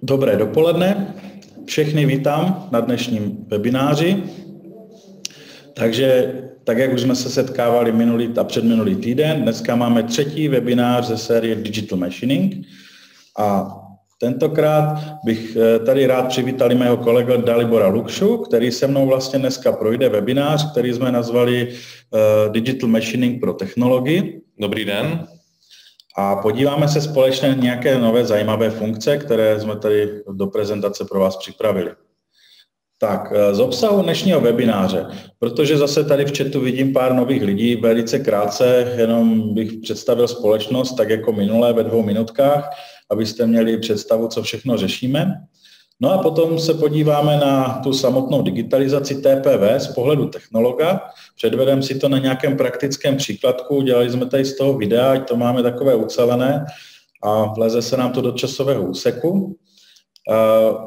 Dobré dopoledne, všechny vítám na dnešním webináři. Takže, tak jak už jsme se setkávali minulý a předminulý týden, dneska máme třetí webinář ze série Digital Machining. A tentokrát bych tady rád přivítal mého kolegu Dalibora Lukšu, který se mnou vlastně dneska projde webinář, který jsme nazvali Digital Machining pro technologii. Dobrý den. A podíváme se společně na nějaké nové zajímavé funkce, které jsme tady do prezentace pro vás připravili. Tak, z obsahu dnešního webináře, protože zase tady v chatu vidím pár nových lidí, velice krátce, jenom bych představil společnost, tak jako minulé ve 2 minutkách, abyste měli představu, co všechno řešíme. No a potom se podíváme na tu samotnou digitalizaci TPV z pohledu technologa. Předvedeme si to na nějakém praktickém příkladku, udělali jsme tady z toho videa, ať to máme takové ucelené a vleze se nám to do časového úseku.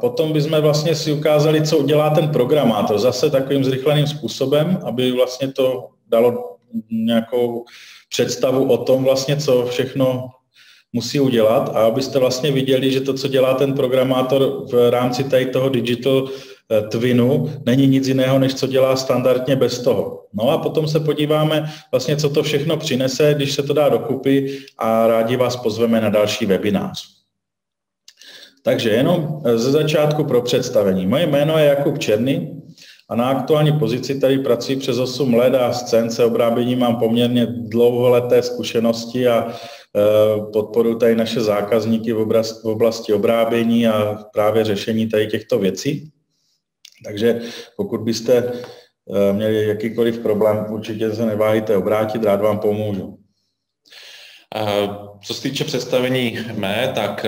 Potom bychom vlastně si ukázali, co udělá ten programátor, zase takovým zrychleným způsobem, aby vlastně to dalo nějakou představu o tom vlastně, co všechno musí udělat, a abyste vlastně viděli, že to, co dělá ten programátor v rámci tady toho digital twinu, není nic jiného, než co dělá standardně bez toho. No a potom se podíváme vlastně, co to všechno přinese, když se to dá dokupy, a rádi vás pozveme na další webinář. Takže jenom ze začátku pro představení. Moje jméno je Jakub Černý a na aktuální pozici tady pracuji přes 8 let a s CNC obráběním mám poměrně dlouholeté zkušenosti a podporuji tady naše zákazníky v oblasti obrábění a právě řešení tady těchto věcí. Takže pokud byste měli jakýkoliv problém, určitě se neváhejte obrátit, rád vám pomůžu. Co se týče představení mé, tak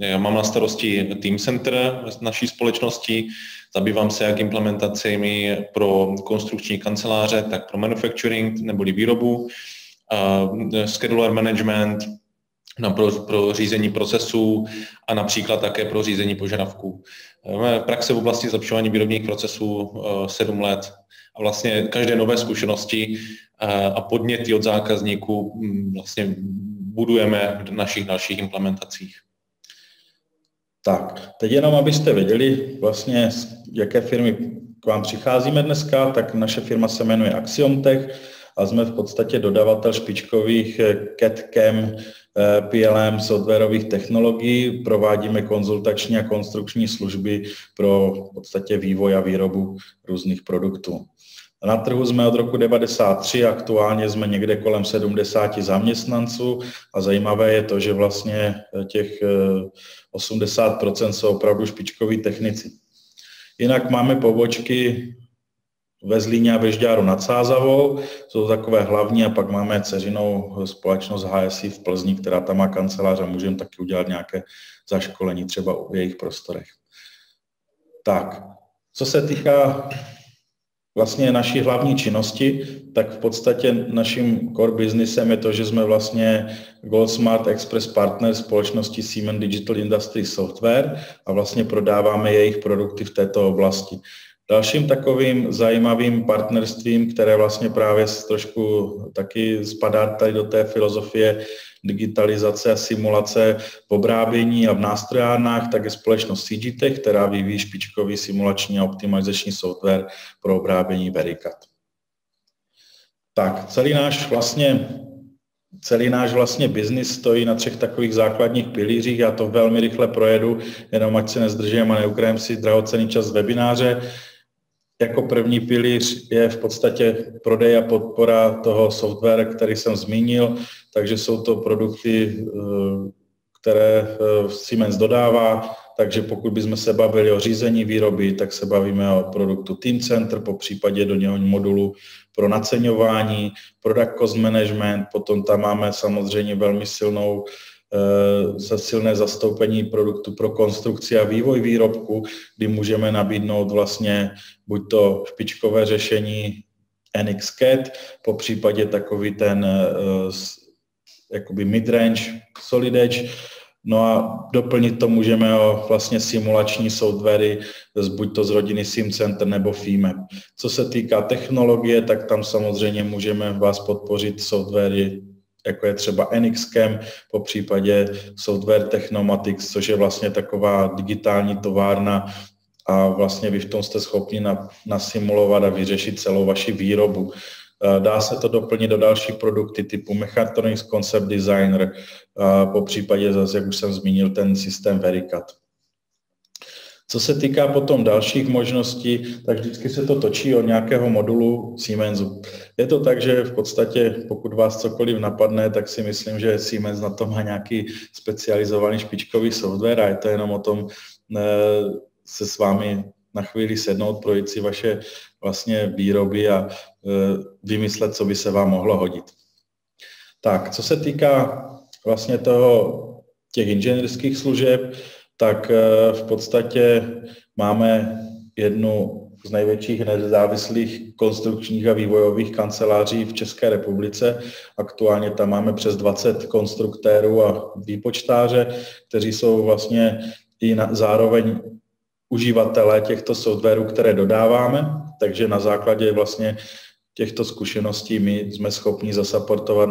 já mám na starosti Team Center naší společnosti, zabývám se jak implementacemi pro konstrukční kanceláře, tak pro manufacturing neboli výrobu, scheduler management pro řízení procesů a například také pro řízení požadavků. Máme praxe v oblasti zlepšování výrobních procesů 7 let a vlastně každé nové zkušenosti a podněty od zákazníků vlastně budujeme v našich dalších implementacích. Tak, teď jenom abyste věděli vlastně, jaké firmy k vám přicházíme dneska, tak naše firma se jmenuje Axiomtech a jsme v podstatě dodavatel špičkových CAD/CAM, PLM, softwarových technologií, provádíme konzultační a konstrukční služby pro v podstatě vývoj a výrobu různých produktů. Na trhu jsme od roku 1993, aktuálně jsme někde kolem 70 zaměstnanců a zajímavé je to, že vlastně těch 80% jsou opravdu špičkoví technici. Jinak máme pobočky ve Zlíně a ve Žďáru nad Sázavou, jsou takové hlavní, a pak máme dceřinou společnost HSI v Plzni, která tam má kancelář a můžeme taky udělat nějaké zaškolení třeba v jejich prostorech. Tak, co se týká vlastně naší hlavní činnosti, tak v podstatě naším core businessem je to, že jsme vlastně Gold Smart Express partner společnosti Siemens Digital Industries Software a vlastně prodáváme jejich produkty v této oblasti. Dalším takovým zajímavým partnerstvím, které vlastně právě trošku taky spadá tady do té filozofie digitalizace a simulace v obrábění a v nástrojárnách, tak je společnost CGTech, která vyvíjí špičkový simulační a optimalizační software pro obrábění Vericat. Tak, celý náš vlastně biznis stojí na 3 takových základních pilířích. Já to velmi rychle projedu, jenom ať se nezdržím a neukrajím si drahocenný čas z webináře. Jako první pilíř je v podstatě prodej a podpora toho software, který jsem zmínil, takže jsou to produkty, které Siemens dodává, takže pokud bychom se bavili o řízení výroby, tak se bavíme o produktu Team Center, po případě do něho modulu pro naceňování, Product Cost Management, potom tam máme samozřejmě velmi silné zastoupení produktu pro konstrukci a vývoj výrobku, kdy můžeme nabídnout vlastně buď to špičkové řešení NX-CAD, po případě takový ten jakoby mid-range Solid Edge, no a doplnit to můžeme o vlastně simulační softwary, buď to z rodiny SimCenter nebo FEMAP. Co se týká technologie, tak tam samozřejmě můžeme vás podpořit softwary jako je třeba NXChem, po případě Software Technomatics, což je vlastně taková digitální továrna a vlastně vy v tom jste schopni nasimulovat a vyřešit celou vaši výrobu. Dá se to doplnit do dalších produkty typu Mechatronics Concept Designer, po případě zase, jak už jsem zmínil, ten systém Vericat. Co se týká potom dalších možností, tak vždycky se to točí od nějakého modulu Siemensu. Je to tak, že v podstatě, pokud vás cokoliv napadne, tak si myslím, že Siemens na to má nějaký specializovaný špičkový software a je to jenom o tom se s vámi na chvíli sednout, projít si vaše vlastně výroby a vymyslet, co by se vám mohlo hodit. Tak, co se týká vlastně těch inženýrských služeb, tak v podstatě máme jednu z největších nezávislých konstrukčních a vývojových kanceláří v České republice. Aktuálně tam máme přes 20 konstruktérů a výpočtáře, kteří jsou vlastně i zároveň uživatelé těchto softwarů, které dodáváme, takže na základě vlastně těchto zkušeností my jsme schopni zasaportovat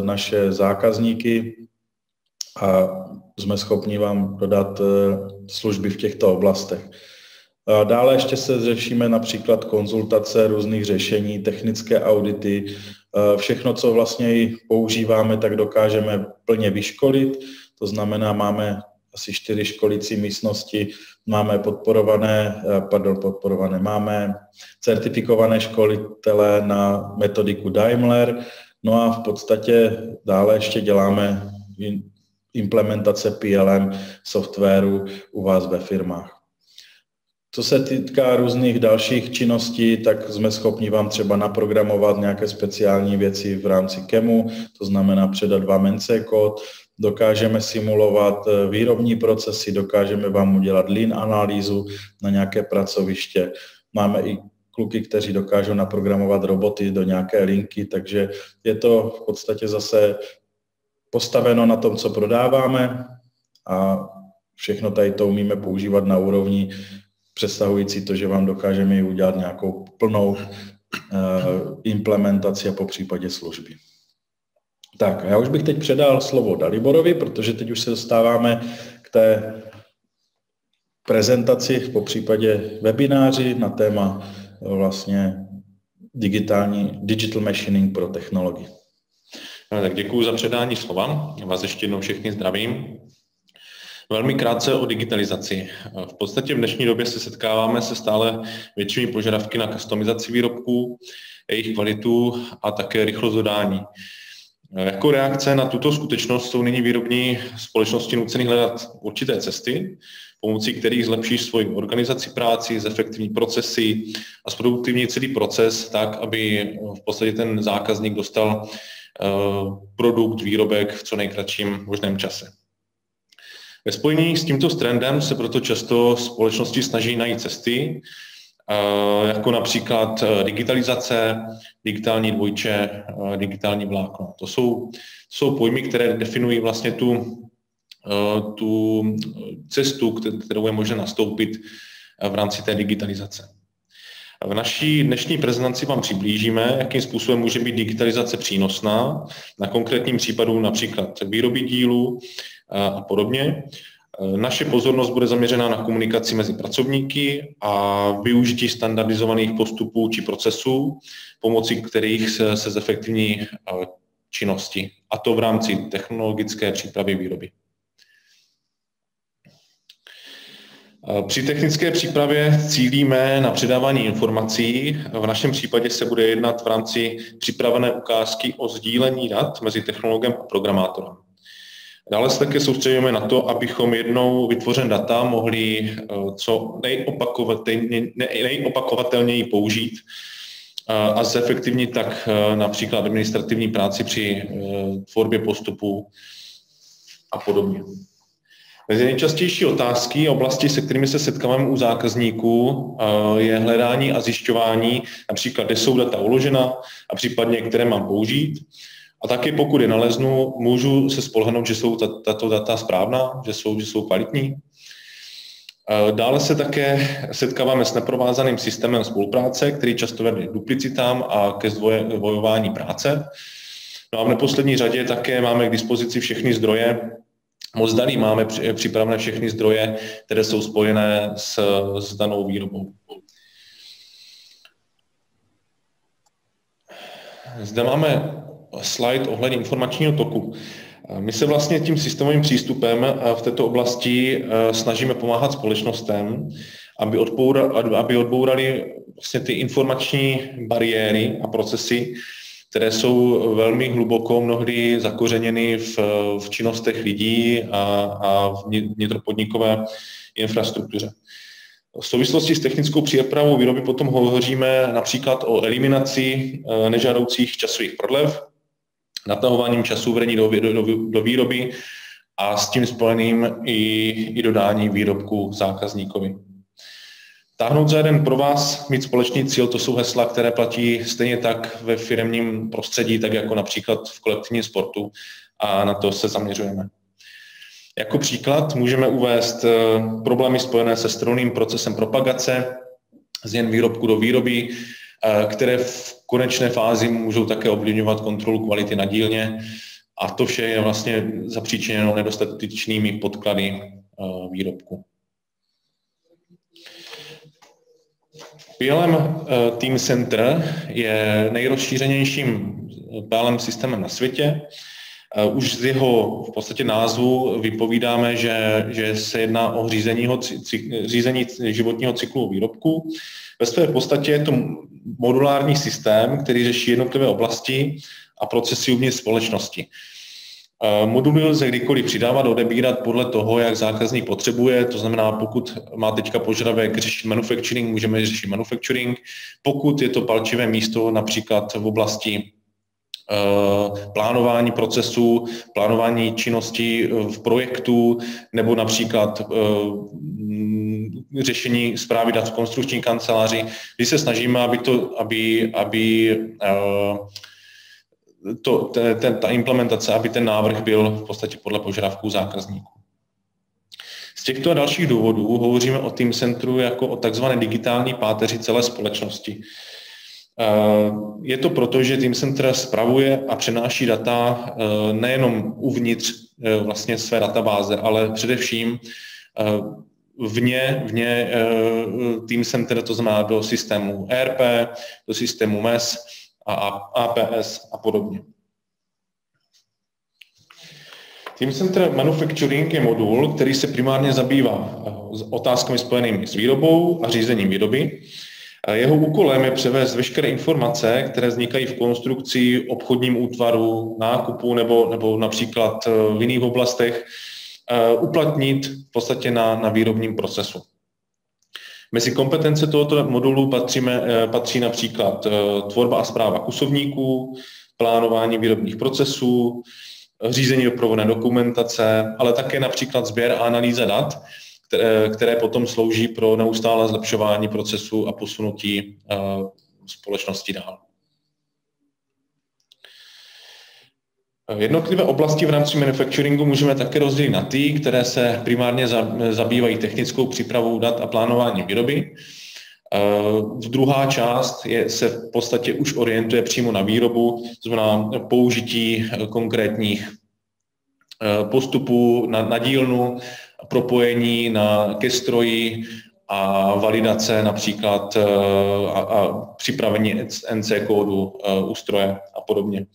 naše zákazníky a jsme schopni vám dodat služby v těchto oblastech. Dále ještě se řešíme například konzultace různých řešení, technické audity, všechno, co vlastně používáme, tak dokážeme plně vyškolit, to znamená, máme asi 4 školící místnosti, máme máme certifikované školitele na metodiku Daimler, no a v podstatě dále ještě děláme implementace PLM softwaru u vás ve firmách. Co se týká různých dalších činností, tak jsme schopni vám třeba naprogramovat nějaké speciální věci v rámci CAMu, to znamená předat vám NC kód, dokážeme simulovat výrobní procesy, dokážeme vám udělat lean analýzu na nějaké pracoviště. Máme i kluky, kteří dokážou naprogramovat roboty do nějaké linky, takže je to v podstatě zase postaveno na tom, co prodáváme a všechno tady to umíme používat na úrovni přesahující to, že vám dokážeme udělat nějakou plnou implementaci a po případě služby. Tak, já už bych teď předal slovo Daliborovi, protože teď už se dostáváme k té prezentaci, po případě webináři na téma vlastně digital machining pro technologii. Tak děkuji za předání slova. Já vás ještě jednou všechny zdravím. Velmi krátce o digitalizaci. V podstatě v dnešní době se setkáváme se stále většími požadavky na customizaci výrobků, jejich kvalitu a také rychlost dodání. Jako reakce na tuto skutečnost jsou nyní výrobní společnosti nuceny hledat určité cesty, pomocí kterých zlepší svoji organizaci práci, zefektivní procesy a zproduktivní celý proces tak, aby v podstatě ten zákazník dostal produkt, výrobek v co nejkratším možném čase. Ve spojení s tímto trendem se proto často společnosti snaží najít cesty, jako například digitalizace, digitální dvojče, digitální vlákno. To jsou pojmy, které definují vlastně tu cestu, kterou je možné nastoupit v rámci té digitalizace. V naší dnešní prezentaci vám přiblížíme, jakým způsobem může být digitalizace přínosná, na konkrétním případu například výroby dílů a podobně. Naše pozornost bude zaměřena na komunikaci mezi pracovníky a využití standardizovaných postupů či procesů, pomocí kterých se zefektivní činnosti, a to v rámci technologické přípravy výroby. Při technické přípravě cílíme na předávání informací. V našem případě se bude jednat v rámci připravené ukázky o sdílení dat mezi technologem a programátorem. Dále se také soustředíme na to, abychom jednou vytvořené data mohli co nejopakovatelněji použít a zefektivnit tak například administrativní práci při tvorbě postupů a podobně. Mezi nejčastější otázky a oblasti, se kterými se setkáváme u zákazníků, je hledání a zjišťování, například kde jsou data uložena a případně které mám použít. A taky pokud je naleznu, můžu se spolehnout, že jsou tato data správná, že jsou kvalitní. Dále se také setkáváme s neprovázaným systémem spolupráce, který často vede k duplicitám a ke zdvojování práce. No a v neposlední řadě také máme k dispozici všechny zdroje. Moc daný máme připravené všechny zdroje, které jsou spojené s danou výrobou. Zde máme slide ohledně informačního toku. My se vlastně tím systémovým přístupem v této oblasti snažíme pomáhat společnostem, aby odbourali vlastně ty informační bariéry a procesy, které jsou velmi hluboko mnohdy zakořeněny v činnostech lidí a v vnitropodnikové infrastruktuře. V souvislosti s technickou přípravou výroby potom hovoříme například o eliminaci nežádoucích časových prodlev, natahováním času vedení do výroby a s tím spojeným i dodání výrobku zákazníkovi. Táhnout za jeden pro vás, mít společný cíl, to jsou hesla, které platí stejně tak ve firemním prostředí, tak jako například v kolektivním sportu a na to se zaměřujeme. Jako příklad můžeme uvést problémy spojené se strojním procesem propagace, změn výrobku do výroby, které v konečné fázi můžou také ovlivňovat kontrolu kvality na dílně a to vše je vlastně zapříčiněno nedostatečnými podklady výrobku. PLM Teamcenter je nejrozšířenějším PLM systémem na světě. Už z jeho v podstatě názvu vypovídáme, že se jedná o řízení životního cyklu výrobku. Ve své podstatě je to modulární systém, který řeší jednotlivé oblasti a procesy uvnitř společnosti. Moduly lze kdykoliv přidávat, odebírat podle toho, jak zákazník potřebuje, to znamená, pokud má teďka požadavek řešit manufacturing, můžeme řešit manufacturing. Pokud je to palčivé místo například v oblasti plánování procesů, plánování činností v projektu nebo například řešení správy dat v konstrukční kanceláři, kdy se snažíme, ta implementace, aby ten návrh byl v podstatě podle požadavků zákazníků. Z těchto a dalších důvodů hovoříme o Teamcentru jako o takzvané digitální páteři celé společnosti. Je to proto, že Teamcenter spravuje a přenáší data nejenom uvnitř vlastně své databáze, ale především vně Teamcenter, to znamená do systému ERP, do systému MES a APS a podobně. Teamcenter Manufacturing je modul, který se primárně zabývá otázkami spojenými s výrobou a řízením výroby. Jeho úkolem je převést veškeré informace, které vznikají v konstrukci, obchodním útvaru, nákupu nebo například v jiných oblastech, uplatnit v podstatě na výrobním procesu. Mezi kompetence tohoto modulu patří například tvorba a správa kusovníků, plánování výrobních procesů, řízení doprovodné dokumentace, ale také například sběr a analýza dat, které potom slouží pro neustálé zlepšování procesu a posunutí společnosti dál. Jednotlivé oblasti v rámci manufacturingu můžeme také rozdělit na ty, které se primárně zabývají technickou přípravou dat a plánováním výroby. Druhá část se v podstatě už orientuje přímo na výrobu, to znamená použití konkrétních postupů na dílnu, propojení ke stroji a validace například a připravení NC kódu u stroje a podobně.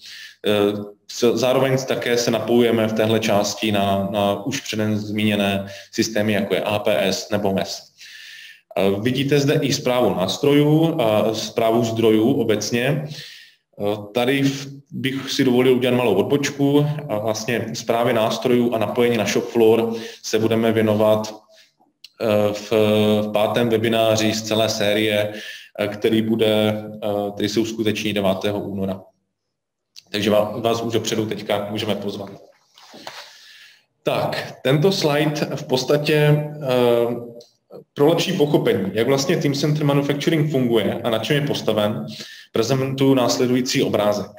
Zároveň také se napojujeme v téhle části na už předem zmíněné systémy, jako je APS nebo MES. Vidíte zde i správu nástrojů a správu zdrojů obecně. Tady bych si dovolil udělat malou odbočku a vlastně správě nástrojů a napojení na shop floor se budeme věnovat v 5. webináři z celé série, který se uskuteční 9. února. Takže vás už dopředu teďka můžeme pozvat. Tak, tento slide v podstatě pro lepší pochopení, jak vlastně Teamcenter Manufacturing funguje a na čem je postaven, prezentuji následující obrázek.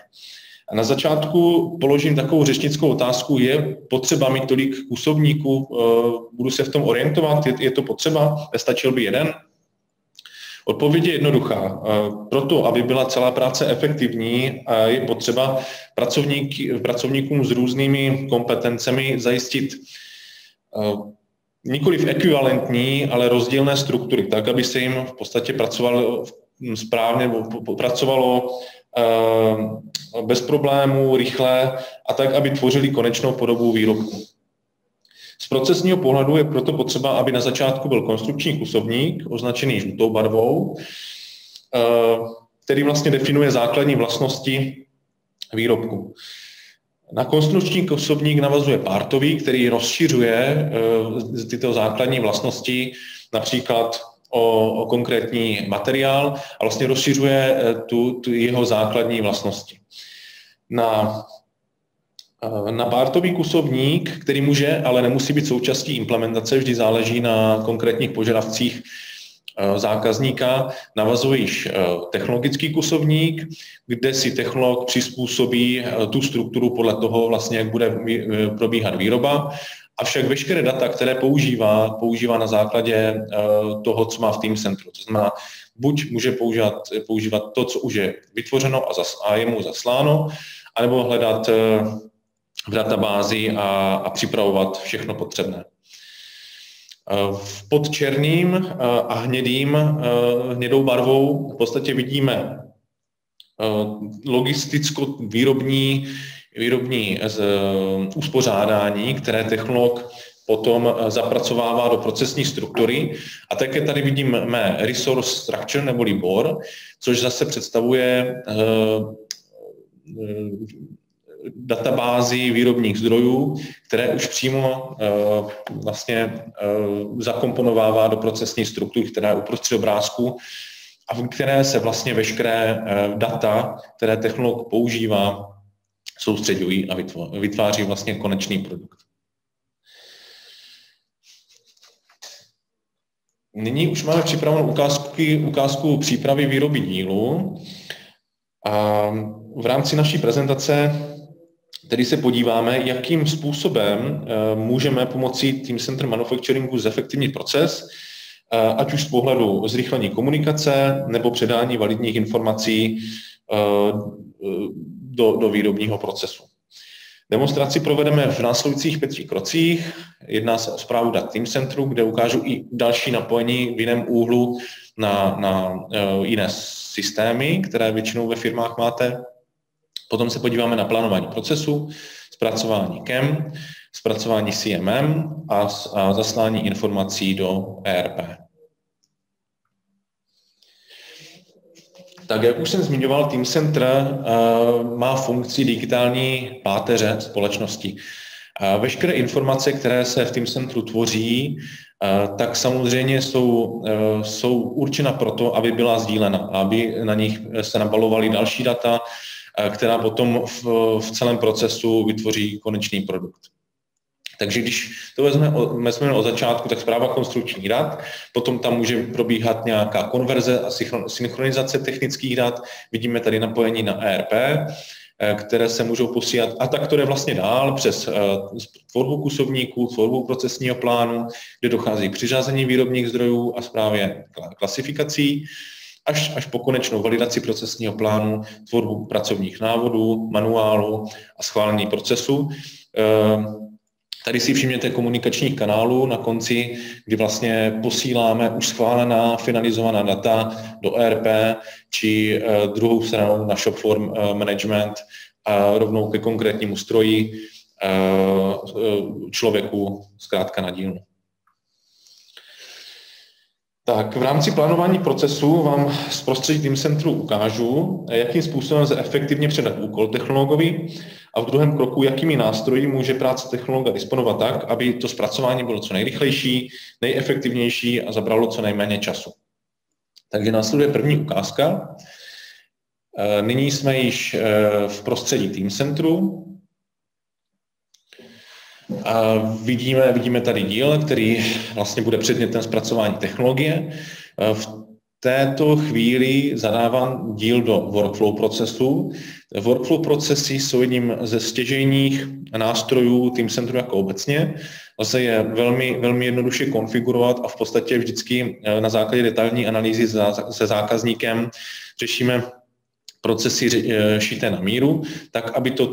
A na začátku položím takovou řečnickou otázku, je potřeba mít tolik kusovníků, budu se v tom orientovat, je to potřeba, nestačil by jeden? Odpověď je jednoduchá. Proto, aby byla celá práce efektivní, je potřeba pracovníkům s různými kompetencemi zajistit nikoliv ekvivalentní, ale rozdílné struktury, tak, aby se jim v podstatě pracovalo správně, pracovalo bez problémů, rychle a tak, aby tvořili konečnou podobu výrobku. Z procesního pohledu je proto potřeba, aby na začátku byl konstrukční kusovník, označený žlutou barvou, který vlastně definuje základní vlastnosti výrobku. Na konstrukční kusovník navazuje pártový, který rozšiřuje tyto základní vlastnosti, například o konkrétní materiál a vlastně rozšiřuje tu jeho základní vlastnosti. Na pártový kusovník, který může, ale nemusí být součástí implementace, vždy záleží na konkrétních požadavcích zákazníka, navazuje již technologický kusovník, kde si technolog přizpůsobí tu strukturu podle toho, vlastně, jak bude probíhat výroba. Avšak veškeré data, které používá na základě toho, co má v Teamcentru. To znamená, buď může používat to, co už je vytvořeno a je mu zasláno, anebo hledat v databázi a připravovat všechno potřebné. Pod černým a hnědou barvou v podstatě vidíme logisticko-výrobní uspořádání, které technolog potom zapracovává do procesní struktury. A také tady vidíme resource structure neboli BOR, což zase představuje databázi výrobních zdrojů, které už přímo zakomponovává do procesní struktury, která je uprostřed obrázku a v které se vlastně veškeré data, které technolog používá, soustředují a vytváří vlastně konečný produkt. Nyní už máme připravenou ukázku přípravy výroby dílu. A v rámci naší prezentace tedy se podíváme, jakým způsobem můžeme pomocí Teamcenter Manufacturingu zefektivnit proces, ať už z pohledu zrychlení komunikace nebo předání validních informací do výrobního procesu. Demonstraci provedeme v následujících 5 krocích. Jedná se o správu dat Teamcentru, kde ukážu i další napojení v jiném úhlu na jiné systémy, které většinou ve firmách máte. Potom se podíváme na plánování procesu, zpracování CAM, zpracování CMM a zaslání informací do ERP. Tak jak už jsem zmiňoval, Teamcenter má funkci digitální páteře společnosti. Veškeré informace, které se v Teamcentru tvoří, tak samozřejmě jsou určena proto, aby byla sdílena, aby na nich se nabalovaly další data, která potom v celém procesu vytvoří konečný produkt. Takže když to vezmeme od začátku, tak správa konstrukčních dat, potom tam může probíhat nějaká konverze a synchronizace technických dat. Vidíme tady napojení na ERP, které se můžou posílat a tak to jde vlastně dál přes tvorbu kusovníků, tvorbu procesního plánu, kde dochází k přiřazení výrobních zdrojů a správě klasifikací, až po konečnou validaci procesního plánu, tvorbu pracovních návodů, manuálu a schválení procesu. Tady si všimněte komunikačních kanálů na konci, kdy vlastně posíláme už schválená, finalizovaná data do ERP, či druhou stranou na shop floor management a rovnou ke konkrétnímu stroji, člověku, zkrátka na dílnu. Tak v rámci plánování procesu vám z prostředí Teamcentru ukážu, jakým způsobem se efektivně předat úkol technologovi a v druhém kroku, jakými nástroji může práce technologa disponovat tak, aby to zpracování bylo co nejrychlejší, nejefektivnější a zabralo co nejméně času. Takže následuje první ukázka. Nyní jsme již v prostředí Teamcentru. A vidíme tady díl, který vlastně bude předmětem zpracování technologie. této chvíli zadávám díl do workflow procesu. Workflow procesy jsou jedním ze stěžejních nástrojů Teamcentru jako obecně. Lze je velmi jednoduše konfigurovat a v podstatě vždycky na základě detailní analýzy se zákazníkem řešíme procesy šité na míru, tak aby to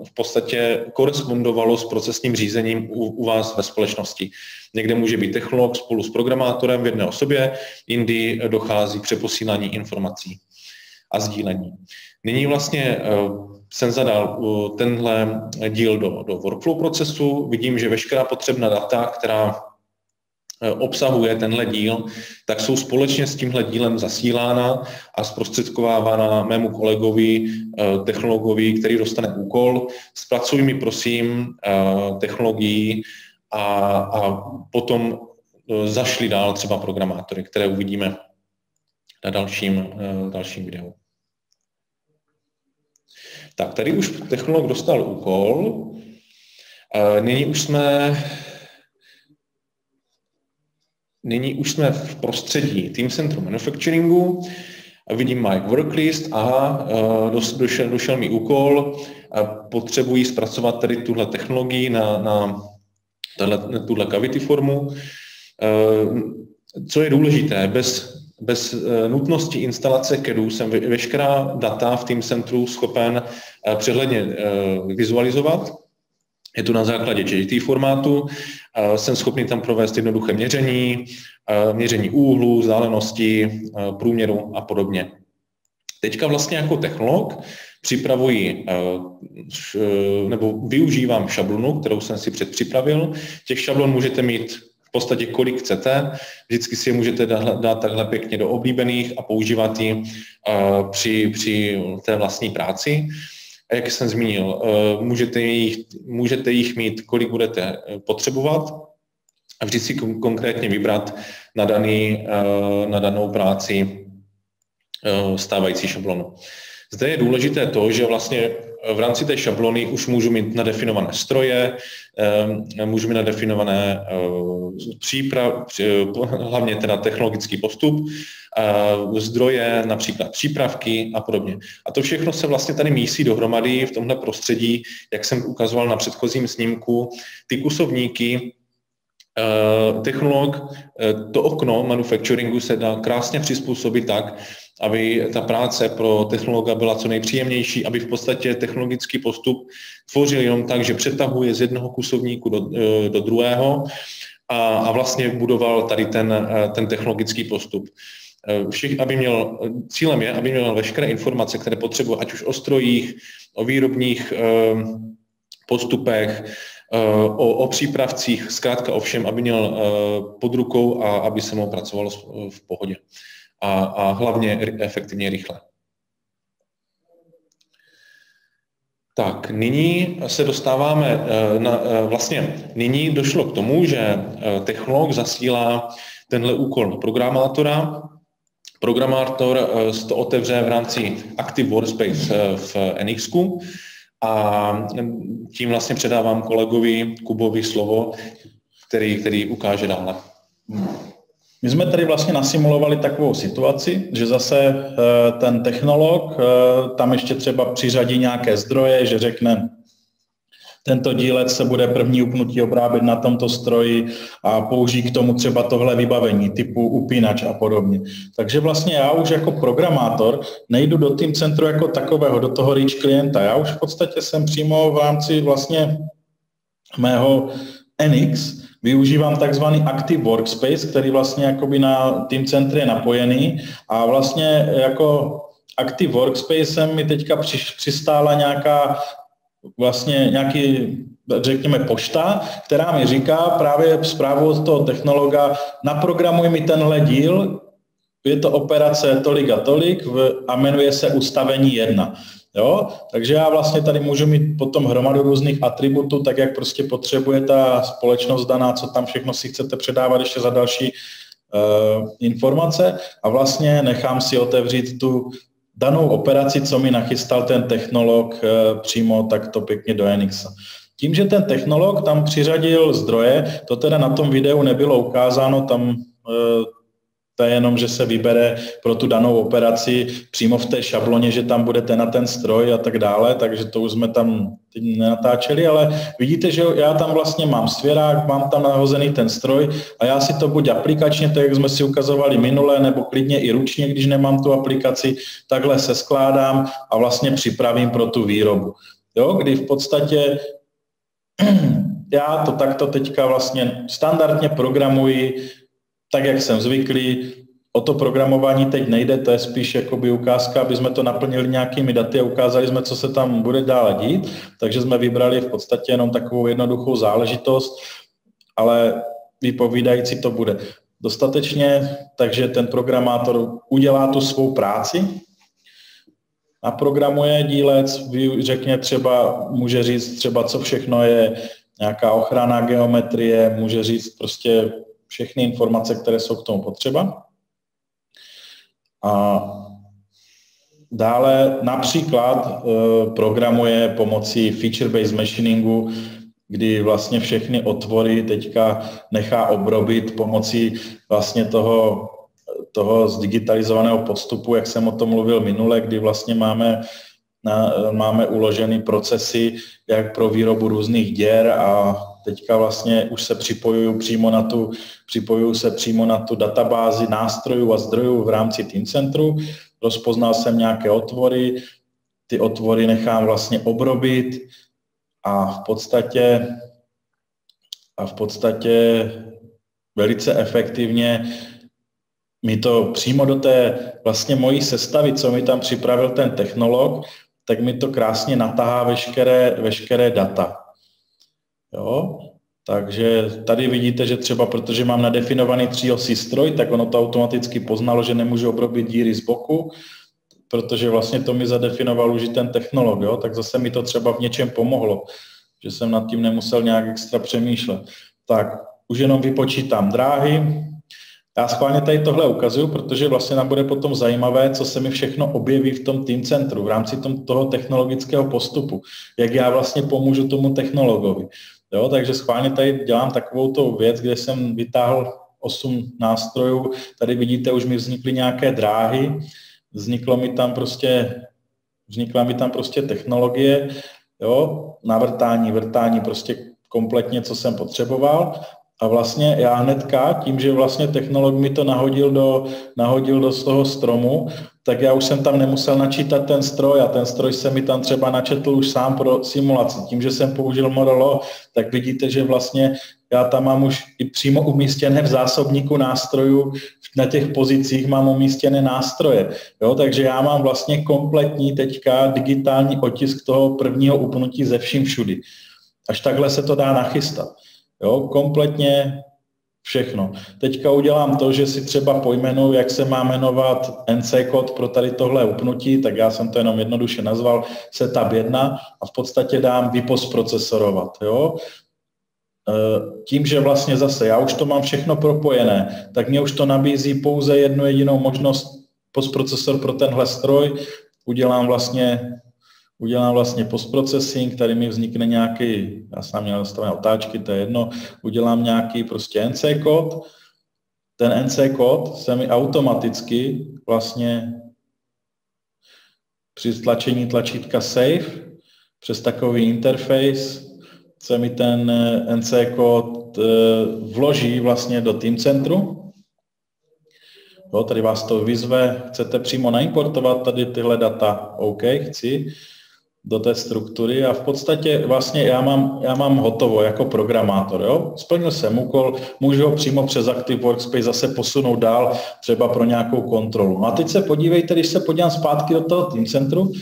v podstatě korespondovalo s procesním řízením u vás ve společnosti. Někde může být technolog spolu s programátorem v jedné osobě, jindy dochází k přeposílání informací a sdílení. Nyní vlastně jsem zadal tenhle díl do workflow procesu, vidím, že veškerá potřebná data, která obsahuje tenhle díl, tak jsou společně s tímhle dílem zasílána a zprostředkovávána mému kolegovi, technologovi, který dostane úkol. Zpracuj mi prosím technologii a potom zašli dál třeba programátory, které uvidíme na dalším videu. Tak, tady už technolog dostal úkol. Nyní už jsme v prostředí Teamcentru Manufacturingu. Vidím my worklist, došel mi úkol, potřebuji zpracovat tady tuhle technologii na tuhle cavity formu. Co je důležité, bez nutnosti instalace CADu jsem veškerá data v Teamcentru schopen přehledně vizualizovat. Je to na základě JT formátu, jsem schopný tam provést jednoduché měření úhlu, vzdálenosti, průměru a podobně. Teďka vlastně jako technolog připravuji nebo využívám šablonu, kterou jsem si předpřipravil. Těch šablon můžete mít v podstatě kolik chcete, vždycky si je můžete dát takhle pěkně do oblíbených a používat ji při té vlastní práci. A jak jsem zmínil, můžete jich mít, kolik budete potřebovat a vždy si konkrétně vybrat na danou práci stávající šablonu. Zde je důležité to, že vlastně v rámci té šablony už můžu mít nadefinované stroje, můžu mít nadefinované hlavně teda technologický postup, zdroje, například přípravky a podobně. A to všechno se vlastně tady mísí dohromady v tomhle prostředí, jak jsem ukazoval na předchozím snímku, ty kusovníky. Technolog, to okno manufacturingu se dá krásně přizpůsobit tak, aby ta práce pro technologa byla co nejpříjemnější, aby v podstatě technologický postup tvořil jenom tak, že přetahuje z jednoho kusovníku do druhého a vlastně budoval tady ten technologický postup. Cílem je, aby měl veškeré informace, které potřebuje, ať už o strojích, o výrobních postupech, o přípravcích, zkrátka o všem, aby měl pod rukou a aby se mu pracovalo v pohodě. A hlavně efektivně rychle. Tak, nyní se dostáváme, nyní došlo k tomu, že technolog zasílá tenhle úkol na programátora. Programátor to otevře v rámci Active Workspace v NXku a tím vlastně předávám kolegovi Kubovi slovo, který ukáže dále. My jsme tady vlastně nasimulovali takovou situaci, že zase ten technolog tam ještě třeba přiřadí nějaké zdroje, že řekne, tento dílec se bude první upnutí obrábět na tomto stroji a použijí k tomu třeba tohle vybavení typu upínač a podobně. Takže vlastně já už jako programátor nejdu do Teamcentru jako takového, do toho rich klienta. Já už v podstatě jsem přímo v rámci vlastně mého NX využívám takzvaný Active Workspace, který vlastně jakoby na Teamcentru je napojený a vlastně jako Active Workspace mi teďka přistála nějaký, řekněme, pošta, která mi říká právě zprávu od toho technologa, naprogramuj mi tenhle díl, je to operace tolik a tolik a jmenuje se ustavení 1. Jo? Takže já vlastně tady můžu mít potom hromadu různých atributů, tak jak prostě potřebuje ta společnost daná, co tam všechno si chcete předávat ještě za další informace a vlastně nechám si otevřít tu danou operaci, co mi nachystal ten technolog přímo takto pěkně do NX. Tím, že ten technolog tam přiřadil zdroje, to teda na tom videu nebylo ukázáno, tam To je jenom, že se vybere pro tu danou operaci přímo v té šabloně, že tam bude ten a ten stroj a tak dále, takže to už jsme tam nenatáčeli, ale vidíte, že já tam vlastně mám svěrák, mám tam nahozený ten stroj a já si to buď aplikačně, tak jak jsme si ukazovali minule, nebo klidně i ručně, když nemám tu aplikaci, takhle se skládám a vlastně připravím pro tu výrobu. Jo, kdy v podstatě já to takto teďka vlastně standardně programuji, tak, jak jsem zvyklý. O to programování teď nejde, to je spíš jakoby ukázka, aby jsme to naplnili nějakými daty a ukázali jsme, co se tam bude dále dít. Takže jsme vybrali v podstatě jenom takovou jednoduchou záležitost, ale vypovídající to bude dostatečně, takže ten programátor udělá tu svou práci, naprogramuje dílec, řekně třeba, může říct třeba, co všechno je nějaká ochrana geometrie, může říct prostě všechny informace, které jsou k tomu potřeba. A dále například programuje pomocí feature-based machiningu, kdy vlastně všechny otvory teďka nechá obrobit pomocí vlastně toho zdigitalizovaného postupu, jak jsem o tom mluvil minule, kdy vlastně máme uložený procesy jak pro výrobu různých děr a teďka vlastně už se připojuju se přímo na tu databázi nástrojů a zdrojů v rámci Teamcentru. Rozpoznal jsem nějaké otvory, ty otvory nechám vlastně obrobit a v podstatě velice efektivně mi to přímo do té vlastně mojí sestavy, co mi tam připravil ten technolog, tak mi to krásně natahá veškeré data. Jo? Takže tady vidíte, že třeba protože mám nadefinovaný 3osí stroj, tak ono to automaticky poznalo, že nemůžu obrobit díry z boku, protože vlastně to mi zadefinoval už i ten technolog, jo? Tak zase mi to třeba v něčem pomohlo, že jsem nad tím nemusel nějak extra přemýšlet. Tak už jenom vypočítám dráhy. Já schválně tady tohle ukazuju, protože vlastně nám bude potom zajímavé, co se mi všechno objeví v tom Teamcentru v rámci toho technologického postupu, jak já vlastně pomůžu tomu technologovi. Jo, takže schválně tady dělám takovou věc, kde jsem vytáhl 8 nástrojů. Tady vidíte, už mi vznikly nějaké dráhy, vznikla mi tam prostě technologie, jo, navrtání, vrtání, prostě kompletně, co jsem potřeboval. A vlastně já hnedka, tím, že vlastně technolog mi to nahodil do toho stromu, tak já už jsem tam nemusel načítat ten stroj a ten stroj se mi tam třeba načetl už sám pro simulaci. Tím, že jsem použil Model, tak vidíte, že vlastně já tam mám už i přímo umístěné v zásobníku nástrojů, na těch pozicích mám umístěné nástroje. Jo, takže já mám vlastně kompletní teďka digitální otisk toho prvního upnutí ze vším všudy. Až takhle se to dá nachystat. Jo, kompletně všechno. Teďka udělám to, že si třeba pojmenuji, jak se má jmenovat NC kód pro tady tohle upnutí, tak já jsem to jenom jednoduše nazval setup 1 a v podstatě dám vypostprocesorovat. Jo. Tím, že vlastně zase já už to mám všechno propojené, tak mě už to nabízí pouze jednu jedinou možnost postprocesor pro tenhle stroj, udělám vlastně postprocessing, tady mi vznikne nějaký, já jsem měl nastavené otáčky, to je jedno, udělám nějaký prostě NC kód. Ten NC kód se mi automaticky vlastně při stlačení tlačítka Save přes takový interface se mi ten NC kód vloží vlastně do Teamcentru. Jo, tady vás to vyzve, chcete přímo naimportovat tady tyhle data, OK, chci, do té struktury a v podstatě vlastně já mám hotovo jako programátor. Jo? Splnil jsem úkol, můžu ho přímo přes Active Workspace zase posunout dál, třeba pro nějakou kontrolu. No a teď se podívejte, když se podívám zpátky do toho Teamcentru,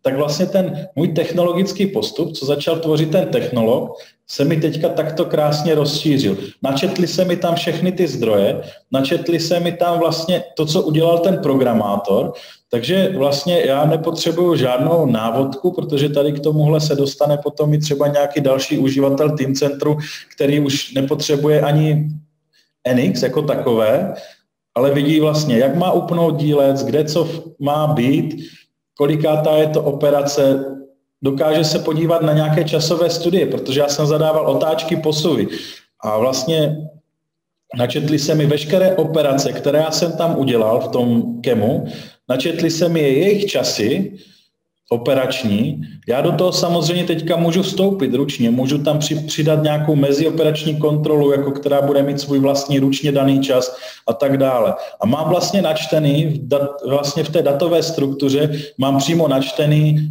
tak vlastně ten můj technologický postup, co začal tvořit ten technolog, se mi teďka takto krásně rozšířil. Načetli se mi tam všechny ty zdroje, načetli se mi tam vlastně to, co udělal ten programátor, takže vlastně já nepotřebuju žádnou návodku, protože tady k tomuhle se dostane potom i třeba nějaký další uživatel Teamcentru, který už nepotřebuje ani NX jako takové, ale vidí vlastně, jak má upnout dílec, kde co má být, kolikátá je to operace, dokáže se podívat na nějaké časové studie, protože já jsem zadával otáčky, posuvy. A vlastně načetli se mi veškeré operace, které já jsem tam udělal v tom KEMu, načetli se mi jejich časy operační. Já do toho samozřejmě teďka můžu vstoupit ručně, můžu tam přidat nějakou mezioperační kontrolu, jako která bude mít svůj vlastní ručně daný čas a tak dále. A mám vlastně načtený, vlastně v té datové struktuře mám přímo načtený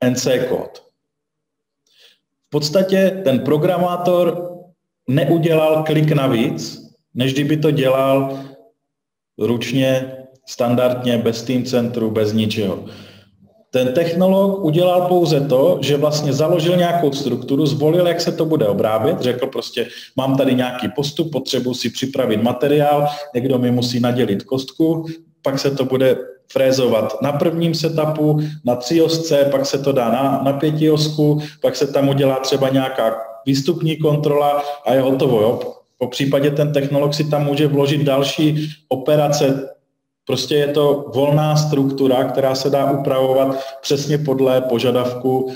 NC kód. V podstatě ten programátor neudělal klik navíc, než kdyby to dělal ručně, standardně, bez Teamcentru, bez ničeho. Ten technolog udělal pouze to, že vlastně založil nějakou strukturu, zvolil, jak se to bude obrábět, řekl prostě, mám tady nějaký postup, potřebuji si připravit materiál, někdo mi musí nadělit kostku, pak se to bude frézovat na prvním setupu, na 3 osce, pak se to dá na 5 osku, pak se tam udělá třeba nějaká výstupní kontrola a je hotovo. Jo? Po případě ten technolog si tam může vložit další operace. Prostě je to volná struktura, která se dá upravovat přesně podle požadavku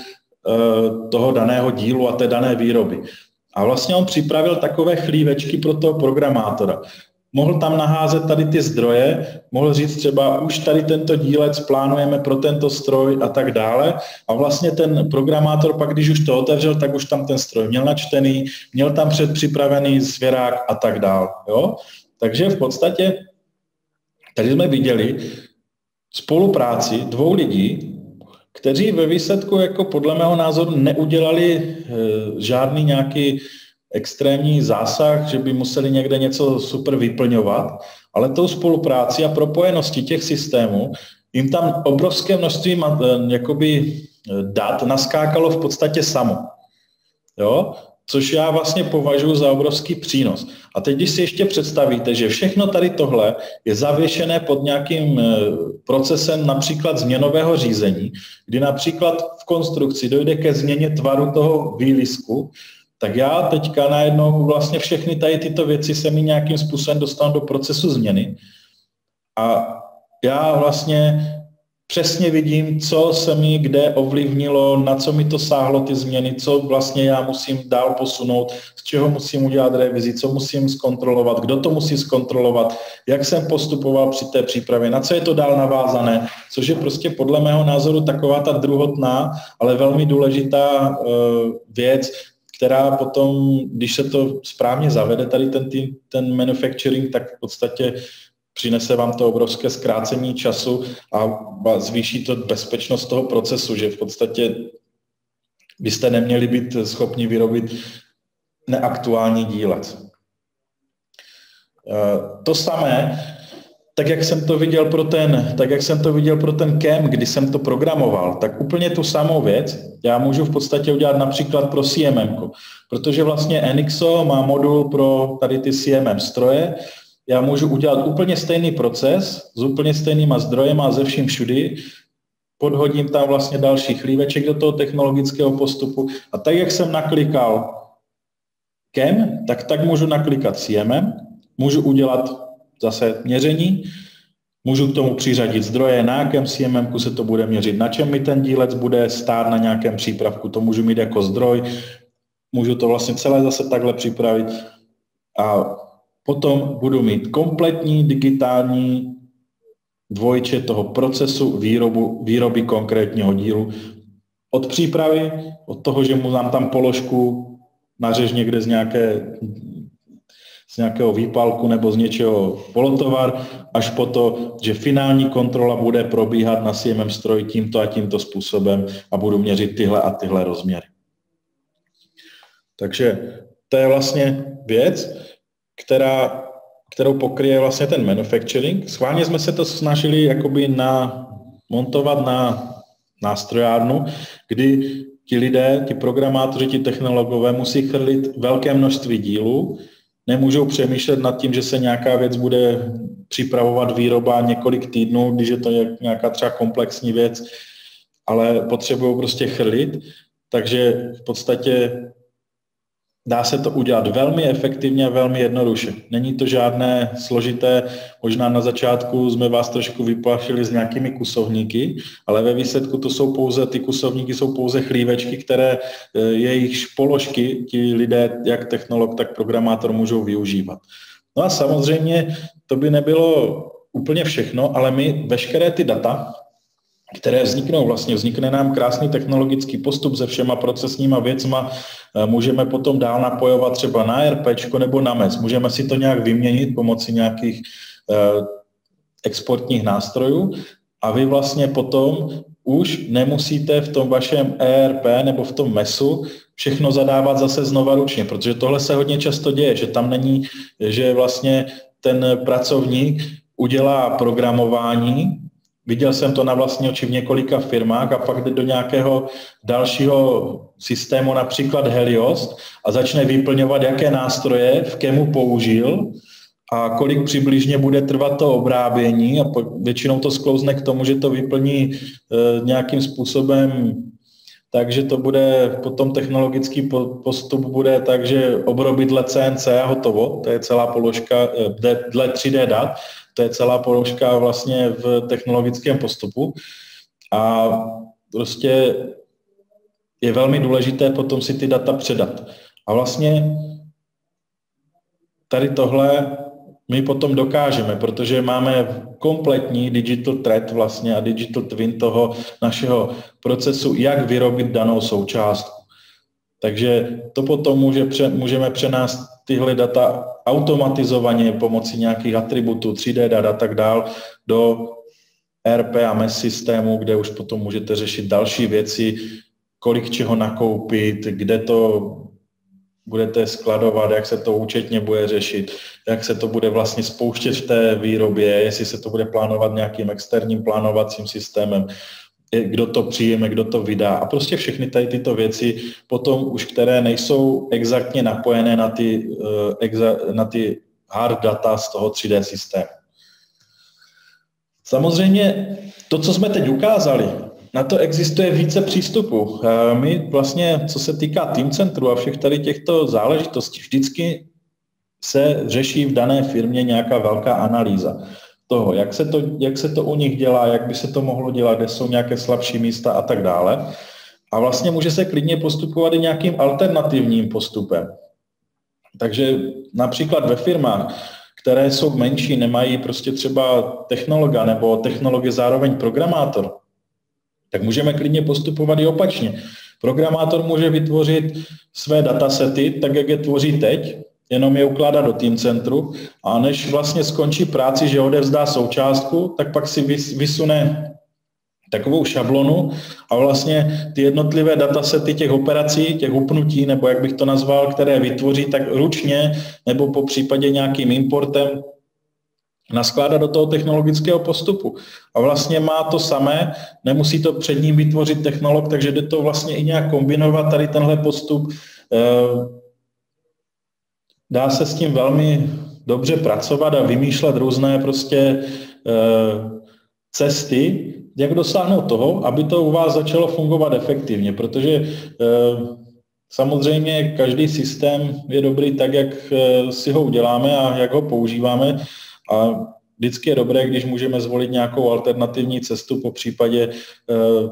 toho daného dílu a té dané výroby. A vlastně on připravil takové chlívečky pro toho programátora. Mohl tam naházet tady ty zdroje, mohl říct třeba, už tady tento dílec plánujeme pro tento stroj a tak dále. A vlastně ten programátor pak, když už to otevřel, tak už tam ten stroj měl načtený, měl tam předpřipravený svěrák a tak dále. Jo? Takže v podstatě tady jsme viděli spolupráci 2 lidí, kteří ve výsledku jako podle mého názoru neudělali žádný nějaký extrémní zásah, že by museli někde něco super vyplňovat, ale tou spolupráci a propojeností těch systémů jim tam obrovské množství jakoby dat naskákalo v podstatě samo. Jo? Což já vlastně považuji za obrovský přínos. A teď, když si ještě představíte, že všechno tady tohle je zavěšené pod nějakým procesem například změnového řízení, kdy například v konstrukci dojde ke změně tvaru toho výlisku, tak já teďka najednou vlastně všechny tady tyto věci se mi nějakým způsobem dostanu do procesu změny a já vlastně přesně vidím, co se mi kde ovlivnilo, na co mi to sáhlo ty změny, co vlastně já musím dál posunout, z čeho musím udělat revizi, co musím zkontrolovat, kdo to musí zkontrolovat, jak jsem postupoval při té přípravě, na co je to dál navázané, což je prostě podle mého názoru taková ta druhotná, ale velmi důležitá věc, která potom, když se to správně zavede, tady ten manufacturing, tak v podstatě přinese vám to obrovské zkrácení času a zvýší to bezpečnost toho procesu, že v podstatě byste neměli být schopni vyrobit neaktuální dílec. To samé, tak jak jsem to viděl pro ten KEM, kdy jsem to programoval, tak úplně tu samou věc já můžu v podstatě udělat například pro CMM, protože vlastně NXO má modul pro tady ty CMM stroje. Já můžu udělat úplně stejný proces s úplně stejnýma zdrojema a ze vším všudy, podhodím tam vlastně další chlíveček do toho technologického postupu a tak, jak jsem naklikal KEM, tak můžu naklikat CMM, můžu udělat zase měření, můžu k tomu přiřadit zdroje, na jakém CMM se to bude měřit, na čem mi ten dílec bude stát na nějakém přípravku, to můžu mít jako zdroj, můžu to vlastně celé zase takhle připravit a potom budu mít kompletní digitální dvojče toho procesu výroby konkrétního dílu. Od přípravy, od toho, že mu dám tam položku, nařež někde z nějakého výpalku nebo z něčeho polotovar, až po to, že finální kontrola bude probíhat na CMM stroji tímto a tímto způsobem a budu měřit tyhle a tyhle rozměry. Takže to je vlastně věc, kterou pokryje vlastně ten manufacturing. Schválně jsme se to snažili jakoby montovat na nástrojárnu, kdy ti lidé, ti programátoři, ti technologové musí chrlit velké množství dílů, nemůžou přemýšlet nad tím, že se nějaká věc bude připravovat výroba několik týdnů, když je to nějaká třeba komplexní věc, ale potřebují prostě chrlit, takže v podstatě dá se to udělat velmi efektivně a velmi jednoduše. Není to žádné složité, možná na začátku jsme vás trošku vyplašili s nějakými kusovníky, ale ve výsledku ty kusovníky jsou pouze chlívečky, které jejich položky ti lidé, jak technolog, tak programátor můžou využívat. No a samozřejmě to by nebylo úplně všechno, ale my veškeré ty data, které vzniknou, vlastně vznikne nám krásný technologický postup se všema procesníma věcma, můžeme potom dál napojovat třeba na ERPčko nebo na MES. Můžeme si to nějak vyměnit pomocí nějakých exportních nástrojů a vy vlastně potom už nemusíte v tom vašem ERP nebo v tom MESu všechno zadávat zase znova ručně, protože tohle se hodně často děje, že tam není, že vlastně ten pracovník udělá programování, viděl jsem to na vlastní oči v několika firmách a pak jde do nějakého dalšího systému, například Helios, a začne vyplňovat, jaké nástroje v KEMu použil a kolik přibližně bude trvat to obrábění a většinou to sklouzne k tomu, že to vyplní nějakým způsobem, takže to bude potom technologický postup bude tak, že obrobit dle CNC a hotovo, to je celá položka, dle 3D dat, to je celá položka vlastně v technologickém postupu a prostě je velmi důležité potom si ty data předat. A vlastně tady tohle my potom dokážeme, protože máme kompletní digital thread vlastně a digital twin toho našeho procesu, jak vyrobit danou součástku. Takže to potom můžeme přenést tyhle data automatizovaně pomocí nějakých atributů, 3D dat a tak dál do ERP a MES systému, kde už potom můžete řešit další věci, kolik čeho nakoupit, kde to budete skladovat, jak se to účetně bude řešit, jak se to bude vlastně spouštět v té výrobě, jestli se to bude plánovat nějakým externím plánovacím systémem, kdo to přijme, kdo to vydá a prostě všechny tady tyto věci potom už, které nejsou exaktně napojené na ty hard data z toho 3D systému. Samozřejmě to, co jsme teď ukázali, na to existuje více přístupů. My vlastně, co se týká Teamcentru a všech tady těchto záležitostí, vždycky se řeší v dané firmě nějaká velká analýza toho, jak se to u nich dělá, jak by se to mohlo dělat, kde jsou nějaké slabší místa a tak dále. A vlastně může se klidně postupovat i nějakým alternativním postupem. Takže například ve firmách, které jsou menší, nemají prostě třeba technologa nebo technologie zároveň programátor, tak můžeme klidně postupovat i opačně. Programátor může vytvořit své datasety, tak jak je tvoří teď, jenom je ukládá do Teamcentru a než vlastně skončí práci, že odevzdá součástku, tak pak si vysune takovou šablonu a vlastně ty jednotlivé datasety těch operací, těch upnutí, nebo jak bych to nazval, které vytvoří, tak ručně nebo po případě nějakým importem naskládá do toho technologického postupu. A vlastně má to samé, nemusí to před ním vytvořit technolog, takže jde to vlastně i nějak kombinovat, tady tenhle postup. Dá se s tím velmi dobře pracovat a vymýšlet různé prostě cesty, jak dosáhnout toho, aby to u vás začalo fungovat efektivně, protože samozřejmě každý systém je dobrý tak, jak si ho uděláme a jak ho používáme a vždycky je dobré, když můžeme zvolit nějakou alternativní cestu, po případě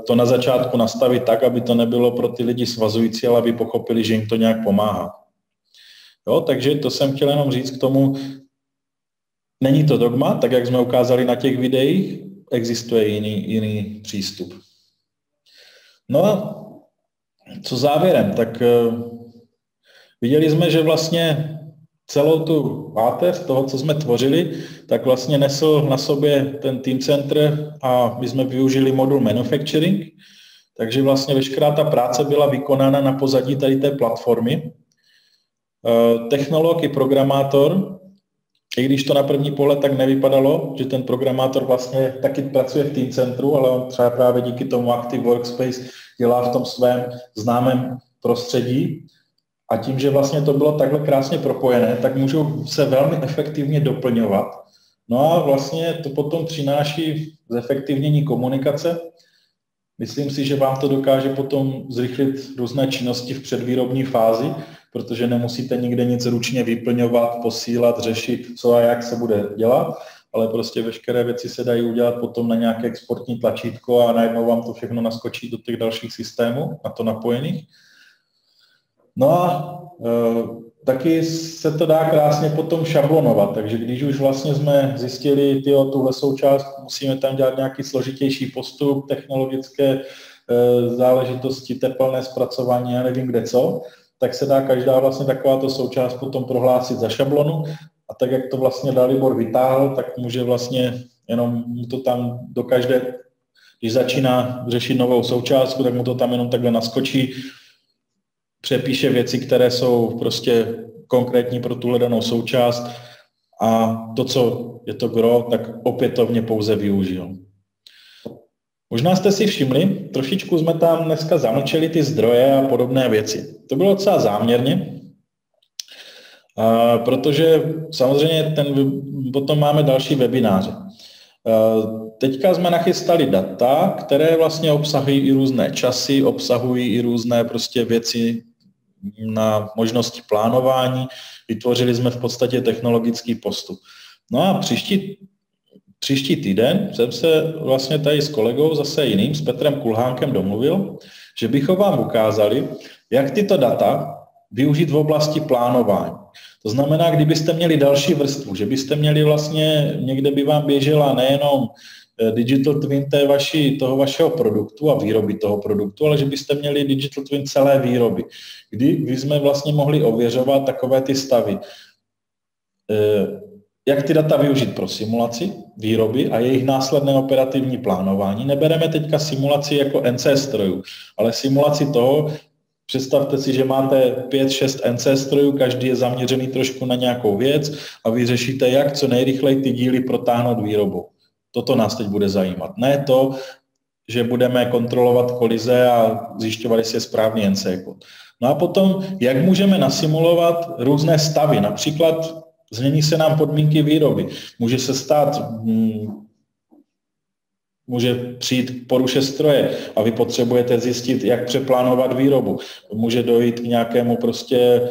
to na začátku nastavit tak, aby to nebylo pro ty lidi svazující, ale aby pochopili, že jim to nějak pomáhá. Jo, takže to jsem chtěl jenom říct k tomu, není to dogma, tak jak jsme ukázali na těch videích, existuje jiný přístup. No a co závěrem, tak viděli jsme, že vlastně celou tu páteř toho, co jsme tvořili, tak vlastně nesl na sobě ten Teamcenter a my jsme využili modul manufacturing, takže vlastně veškerá ta práce byla vykonána na pozadí tady té platformy. Technolog i programátor, i když to na první pohled tak nevypadalo, že ten programátor vlastně taky pracuje v Teamcentru, ale on třeba právě díky tomu Active Workspace dělá v tom svém známém prostředí. A tím, že vlastně to bylo takhle krásně propojené, tak můžou se velmi efektivně doplňovat. No a vlastně to potom přináší zefektivnění komunikace. Myslím si, že vám to dokáže potom zrychlit různé činnosti v předvýrobní fázi, protože nemusíte nikde nic ručně vyplňovat, posílat, řešit, co a jak se bude dělat, ale prostě veškeré věci se dají udělat potom na nějaké exportní tlačítko a najednou vám to všechno naskočí do těch dalších systémů, na to napojených. No a taky se to dá krásně potom šablonovat, takže když už vlastně jsme zjistili, tuhle součást, musíme tam dělat nějaký složitější postup, technologické záležitosti, tepelné zpracování, já nevím kde co, tak se dá každá vlastně takováto součást potom prohlásit za šablonu a tak, jak to vlastně Dalibor vytáhl, tak může vlastně jenom to tam do každé, když začíná řešit novou součástku, tak mu to tam jenom takhle naskočí, přepíše věci, které jsou prostě konkrétní pro tuhle danou součást a to, co je to gro, tak opětovně pouze využil. Možná jste si všimli, trošičku jsme tam dneska zamlčeli ty zdroje a podobné věci. To bylo docela záměrně, protože samozřejmě potom máme další webináře. Teďka jsme nachystali data, které vlastně obsahují i různé časy, obsahují i různé prostě věci na možnosti plánování. Vytvořili jsme v podstatě technologický postup. No a příští týden jsem se vlastně tady s kolegou zase jiným, s Petrem Kulhánkem domluvil, že bychom vám ukázali, jak tyto data využít v oblasti plánování. To znamená, kdybyste měli další vrstvu, že byste měli vlastně, někde by vám běžela nejenom digital twin toho vašeho produktu a výroby toho produktu, ale že byste měli digital twin celé výroby, kdy by jsme vlastně mohli ověřovat takové ty stavy. Jak ty data využít pro simulaci výroby a jejich následné operativní plánování. Nebereme teďka simulaci jako NC strojů, ale simulaci toho, představte si, že máte 5-6 NC strojů, každý je zaměřený trošku na nějakou věc a vy řešíte, jak co nejrychleji ty díly protáhnout výrobou. Toto nás teď bude zajímat. Ne to, že budeme kontrolovat kolize a zjišťovat, jestli je správný NC kód. No a potom, jak můžeme nasimulovat různé stavy, například změní se nám podmínky výroby. Může se stát, může přijít k poruše stroje a vy potřebujete zjistit, jak přeplánovat výrobu. Může dojít k nějakému prostě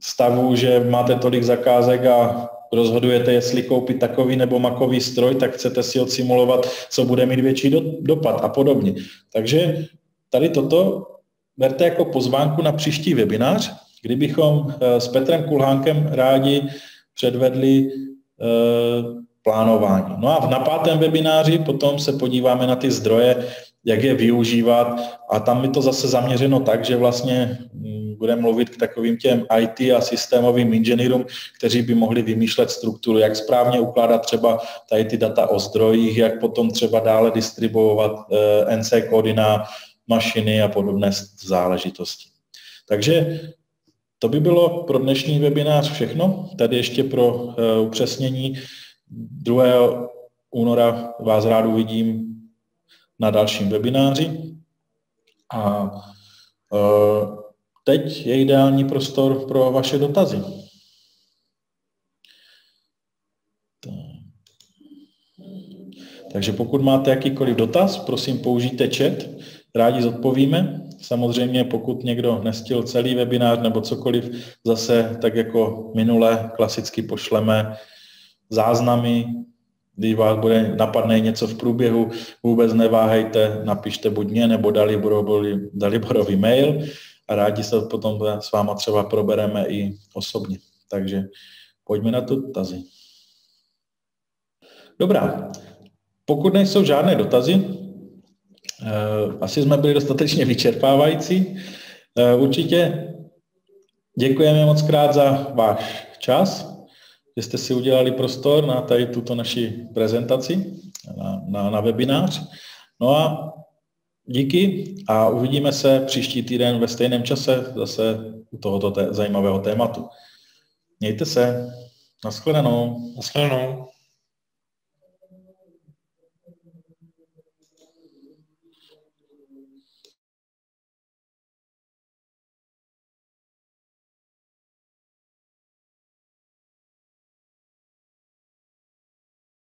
stavu, že máte tolik zakázek a rozhodujete, jestli koupit takový nebo makový stroj, tak chcete si odsimulovat, co bude mít větší dopad a podobně. Takže tady toto berte jako pozvánku na příští webinář, kdybychom s Petrem Kulhánkem rádi předvedli plánování. No a na 5. webináři potom se podíváme na ty zdroje, jak je využívat a tam je to zase zaměřeno tak, že vlastně budeme mluvit k takovým těm IT a systémovým inženýrům, kteří by mohli vymýšlet strukturu, jak správně ukládat třeba tady ty data o zdrojích, jak potom třeba dále distribuovat NC kódy na mašiny a podobné záležitosti. Takže to by bylo pro dnešní webinář všechno. Tady ještě pro upřesnění 2. února vás rád uvidím na dalším webináři. A teď je ideální prostor pro vaše dotazy. Takže pokud máte jakýkoliv dotaz, prosím použijte chat, rádi zodpovíme. Samozřejmě pokud někdo nestihl celý webinář nebo cokoliv, zase tak jako minule klasicky pošleme záznamy, když vás napadne něco v průběhu, vůbec neváhejte, napište buď mě nebo Daliborovi mail a rádi se potom s váma třeba probereme i osobně. Takže pojďme na to dotazy. Dobrá, pokud nejsou žádné dotazy, asi jsme byli dostatečně vyčerpávající. Určitě děkujeme moc krát za váš čas, že jste si udělali prostor na tady tuto naši prezentaci, na webinář. No a díky a uvidíme se příští týden ve stejném čase zase u tohoto zajímavého tématu. Mějte se. Naschledanou. Naschledanou.